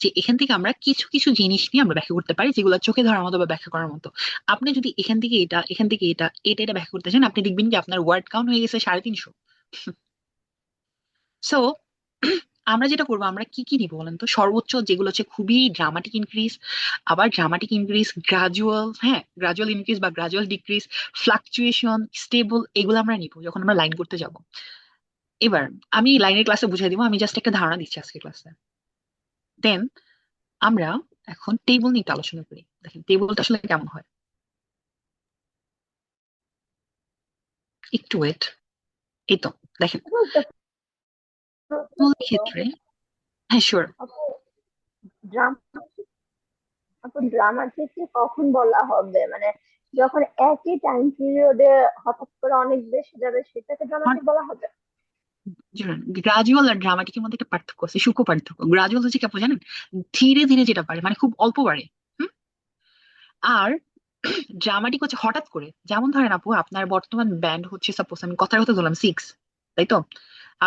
যে এখান থেকে আমরা কিছু কিছু জিনিস নিয়ে আমরা ব্যাখ্যা করতে পারি যেগুলো চোখে ধরার মতো বা ব্যাখ্যা করার মতো। আপনি যদি এখান থেকে এটা, এখান থেকে এটা, এটা এটা ব্যাখ্যা করতে চান, আপনি দেখবেন কি আপনার ওয়ার্ড কাউন্ট হয়ে গেছে 350। সো আমরা যেটা করবো, আমরা কি কি নিবো বলেন তো? সর্বোচ্চ যেগুলো হচ্ছে খুবই ড্রামাটিক ইনক্রিজ, আবার ড্রামাটিক ইনক্রিজ, গ্রাজুয়াল, হ্যাঁ গ্রাজুয়াল ইনক্রিজ বা গ্রাজুয়াল ডিক্রিজ, ফ্লাকচুয়েশন, স্টেবল, এগুলো আমরা নিবো যখন আমরা লাইন করতে যাব। এবার আমি লাইনের ক্লাসে বুঝিয়ে দিব, আমি জাস্ট একটা ধারণা দিচ্ছি আজকে ক্লাসে। দেন আমরা এখন টেবল নিয়ে একটু আলোচনা করি। দেখেন টেবলটা আসলে কেমন হয়, একটু ওয়েট। এই তো দেখেন টেবলের ক্ষেত্রে, হ্যাঁ শিওর, ড্রামাটিক কখন বলা হবে, মানে যখন একই টাইম পিরিয়ডে হঠাৎ করে অনেক বেশি যাবে সেটাকে ড্রামাটিক বলা হবে? গ্রাজুয়াল আর ড্রামাটিকের মধ্যে একটা পার্থক্য আছে, সূক্ষ্ম পার্থক্য। গ্রাজুয়াল হচ্ছে কেমন জানেন, ধীরে ধীরে যেটা পারে, মানে খুব অল্প বাড়ে। হুম? আর ড্রামাটিক হচ্ছে হঠাৎ করে, যেমন ধরেন আপু আপনার বর্তমান ব্যান্ড হচ্ছে, সাপোজ আমি কথার কথা ধরলাম 6, তাই তো?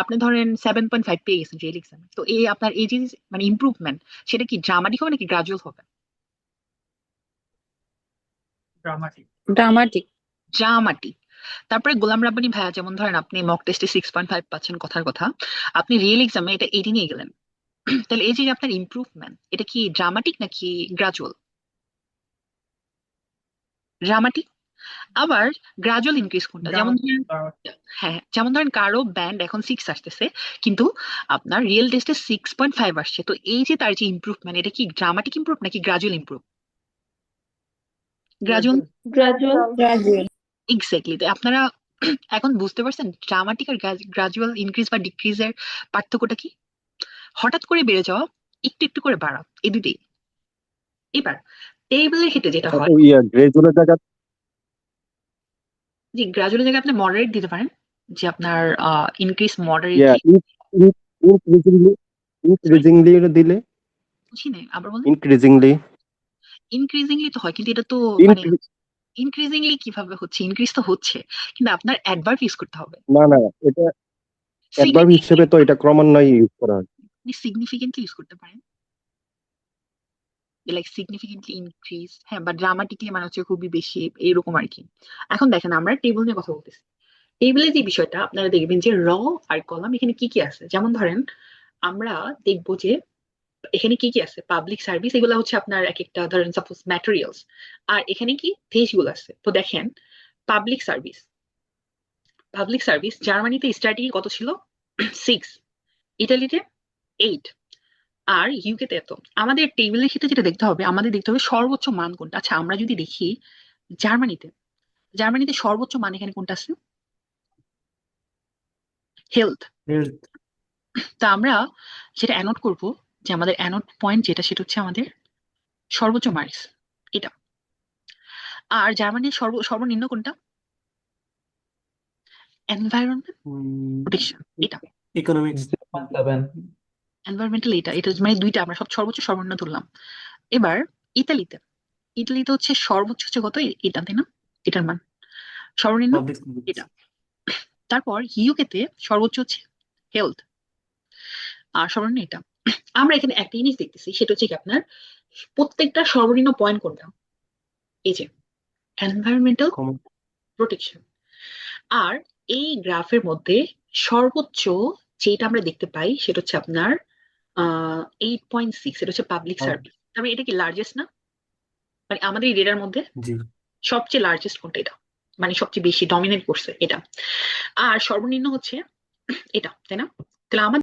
আপনি ধরেন 7.5 পেয়ে গেছেন জেল এক্সামে, তো এই আপনার এই যে মানে ইমপ্রুভমেন্ট, সেটা কি ড্রামাটিক হবে নাকি গ্রাজুয়াল হবে? ড্রামাটিক। ড্রামাটিক। ড্রামাটিক। তারপরে গোলাম রাব্বানি ভাইয়া, যেমন ধরেন আপনি মক টেস্টে 6.5 পাচ্ছেন কথার কথা, আপনি রিয়েল এক্সামে এটা 80 নিয়ে গেলেন, তাহলে এই যে আপনার ইমপ্রুভমেন্ট, এটা কি ড্রামাটিক নাকি গ্রাজুয়াল? ড্রামাটিক। আবার গ্রাজুয়াল ইনক্রিজ কোনটা, যেমন ধরেন, হ্যাঁ যেমন ধরেন কারো ব্যান্ড এখন 6 আসতেছে, কিন্তু আপনার রিয়েল টেস্টে 6.5 আসছে, তো এই যে তার যে ইমপ্রুভমেন্ট, এটা কি ড্রামাটিক ইমপ্রুভ নাকি gradual improve? Gradual. Gradual. Exactly. তো আপনারা এখন বুঝতে পারছেন ড্রামাটিক আর গ্রাজুয়াল ইনক্রিজ বা ডিক্রিজের পার্থক্যটা কি? হঠাৎ করে বেড়ে যাওয়া, একটু একটু করে বাড়া, এই দুটোই। এবার টেবিলের ক্ষেত্রে যেটা হয়, গ্রাজুয়ালের জায়গা যে গ্রাজুয়ালের জায়গায় আপনি মডারেট দিতে পারেন, যে আপনার ইনক্রিজ মডারেটলি। ইনক্রিজিংলি, ইনক্রিজিংলি দিলে, বুঝি নাই, আবার বলেন। ইনক্রিজিংলি, ইনক্রিজিংলি তো হয়, কিন্তু এটা তো মানে ইনক্রিজিংলি কিভাবে হচ্ছে? ইনক্রিজ তো হচ্ছে, কিন্তু আপনার অ্যাডভার্ব ইউজ করতে হবে। না না, এটা অ্যাডভার্ব হিসেবে তো এটা ক্রমান্বয়ে ইউজ করা হয়। আপনি সিগনিফিকেন্টলি ইউজ করতে পারেন, লাইক সিগনিফিকেন্টলি ইনক্রিজ, হ্যাঁ, বা ড্রামাটিকলি মানে হচ্ছে খুবই বেশি, এরকম আর কি। এখন দেখেন আমরা টেবিল নিয়ে কথা বলতেছি, টেবিলে যে বিষয়টা আপনারা দেখবেন যে র আর কলাম এখানে কি কি আছে। যেমন ধরেন আমরা দেখবো যে এখানে কি কি আছে, পাবলিক সার্ভিস, এগুলো হচ্ছে আপনার এক একটা, ধরেন সাপোজ ম্যাটেরিয়ালস, আর এখানে কি দেশগুলো আছে। তো দেখেন পাবলিক সার্ভিস, পাবলিক সার্ভিস জার্মানিতে স্টার্টিং কত ছিল? 6, ইটালিতে 8, আর ইউকে তে এত। আমাদের টেবিলের ক্ষেত্রে যেটা দেখতে হবে, আমাদের দেখতে হবে সর্বোচ্চ মান কোনটা। আচ্ছা আমরা যদি দেখি জার্মানিতে, জার্মানিতে সর্বোচ্চ মান এখানে কোনটা আছে? হেলথ। হেলথ। তা আমরা যেটা অ্যানোট করব, যে আমাদের অ্যানোট পয়েন্ট যেটা, সেটা হচ্ছে আমাদের সর্বোচ্চ মার্কস এটা। আর জার্মানির সর্বনিম্ন কোনটা? এনভায়রনমেন্ট প্রোটেকশন, এটা। ইকোনমিক্স। 0.7। এনভায়রনমেন্টাল, এটা এটা মানে দুইটা আমরা সর্বোচ্চ সর্বনিম্ন ধরলাম। এবার ইতালিতে, ইতালিতে হচ্ছে সর্বোচ্চ হচ্ছে কত? এটা, তাই না? এটার মান সর্বনিম্ন এটা। তারপর ইউকে তে সর্বোচ্চ হচ্ছে হেলথ, আর সর্বনিম্ন এটা। আমরা এখানে একটা জিনিস দেখতেছি, সেটা হচ্ছে কি আপনার প্রত্যেকটা সর্বনিম্ন পয়েন্ট কোনটা? এই যে এনভায়রনমেন্টাল প্রোটেকশন। আর এই গ্রাফের মধ্যে সর্বোচ্চ যেটা আমরা দেখতে পাই, সেটা হচ্ছে আপনার 8.6, এটা হচ্ছে পাবলিক সার্ভিস। তবে এটা কি লার্জেস্ট না? মানে আমাদের এই ডেটার মধ্যে সবচেয়ে লার্জেস্ট কোনটা? এটা মানে সবচেয়ে বেশি ডমিনেট করছে এটা। আর সর্বনিম্ন হচ্ছে এটা, তাই না? তাহলে আমাদের